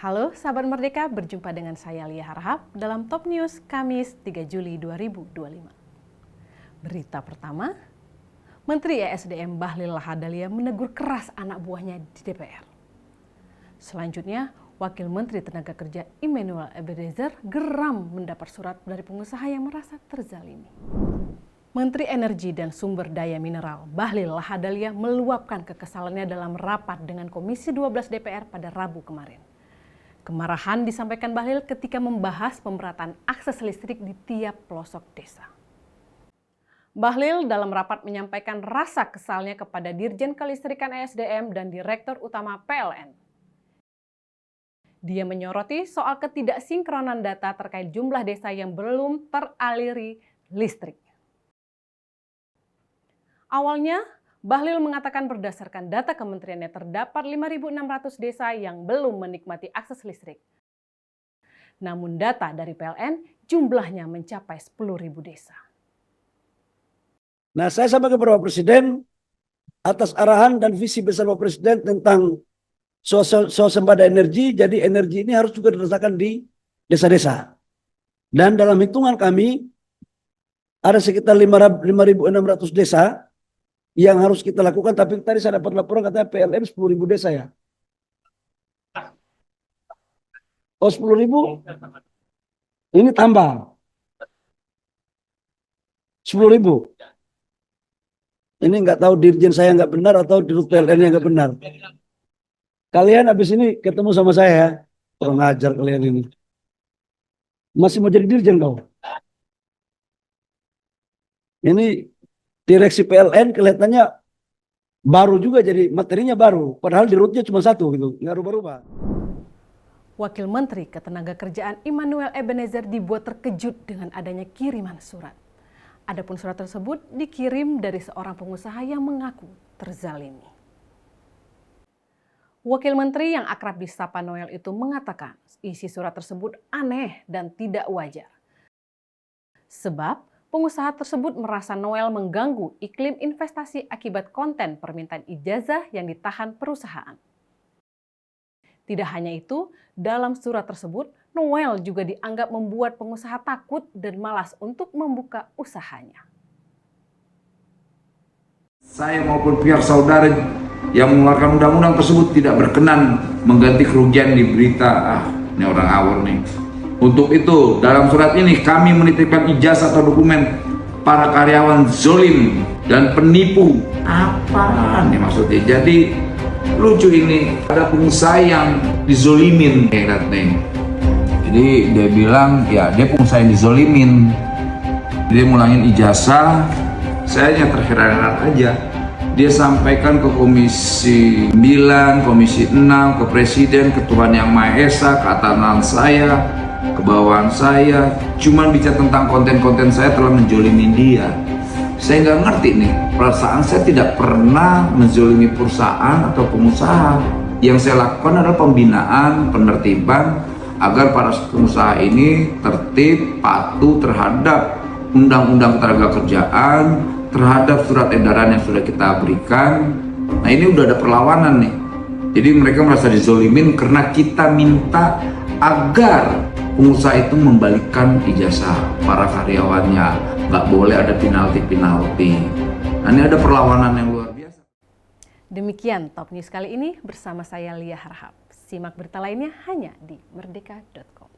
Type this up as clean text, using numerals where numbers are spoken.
Halo sahabat Merdeka, berjumpa dengan saya Lia Harahap dalam Top News Kamis 3 Juli 2025. Berita pertama, Menteri ESDM Bahlil Lahadalia menegur keras anak buahnya di DPR. Selanjutnya, Wakil Menteri Tenaga Kerja Immanuel Ebenezer geram mendapat surat dari pengusaha yang merasa terzalimi. Menteri Energi dan Sumber Daya Mineral Bahlil Lahadalia meluapkan kekesalannya dalam rapat dengan Komisi 12 DPR pada Rabu kemarin. Kemarahan disampaikan Bahlil ketika membahas pemerataan akses listrik di tiap pelosok desa. Bahlil dalam rapat menyampaikan rasa kesalnya kepada Dirjen Kelistrikan ESDM dan Direktur Utama PLN. Dia menyoroti soal ketidaksinkronan data terkait jumlah desa yang belum teraliri listrik. Awalnya, Bahlil mengatakan berdasarkan data kementeriannya terdapat 5.600 desa yang belum menikmati akses listrik. Namun data dari PLN jumlahnya mencapai 10.000 desa. Nah, saya sampaikan kepada Bapak Presiden atas arahan dan visi besar Bapak Presiden tentang swasembada energi, jadi energi ini harus juga dirasakan di desa-desa. Dan dalam hitungan kami ada sekitar 5.600 desa yang harus kita lakukan, tapi tadi saya dapat laporan katanya PLN 10.000 desa ya. Oh 10.000? Ini tambah 10.000. Ini nggak tahu dirjen saya nggak benar atau dirut PLN-nya nggak benar. Kalian habis ini ketemu sama saya ya. Kurang ajar kalian ini. Masih mau jadi dirjen kau? Ini direksi PLN kelihatannya baru juga, jadi materinya baru. Padahal dirutnya cuma satu gitu, nggak rubah-rubah. Wakil Menteri Ketenagakerjaan Immanuel Ebenezer dibuat terkejut dengan adanya kiriman surat. Adapun surat tersebut dikirim dari seorang pengusaha yang mengaku terzalimi. Wakil Menteri yang akrab disapa Noel itu mengatakan isi surat tersebut aneh dan tidak wajar. Sebab pengusaha tersebut merasa Noel mengganggu iklim investasi akibat konten permintaan ijazah yang ditahan perusahaan. Tidak hanya itu, dalam surat tersebut, Noel juga dianggap membuat pengusaha takut dan malas untuk membuka usahanya. Saya maupun pihak saudara yang mengeluarkan undang-undang tersebut tidak berkenan mengganti kerugian di berita. Ini orang awur nih. Untuk itu, dalam surat ini kami menitipkan ijazah atau dokumen para karyawan zolim dan penipu. Apa nih maksudnya? Jadi lucu ini, ada pengusaha yang dizolimin kayak nih. Jadi dia bilang ya dia pengusaha yang dizolimin. Dia ngulangin ijazah, saya hanya terheran-heran aja. Dia sampaikan ke Komisi 9, Komisi 6, ke Presiden, ke Tuhan Yang Maha Esa, ke atasan saya, ke bawahan saya, cuman bicara tentang konten-konten saya telah menjolimi dia. Saya nggak ngerti nih, perasaan saya tidak pernah menzolimi perusahaan atau pengusaha. Yang saya lakukan adalah pembinaan, penertiban, agar para pengusaha ini tertib, patuh terhadap Undang-Undang Ketenagakerjaan, terhadap surat edaran yang sudah kita berikan. Nah ini udah ada perlawanan nih. Jadi mereka merasa dizolimin karena kita minta agar pengusaha itu membalikkan ijazah para karyawannya, nggak boleh ada penalti. Nah ini ada perlawanan yang luar biasa. Demikian Top News kali ini bersama saya Lia Harahap. Simak berita lainnya hanya di merdeka.com.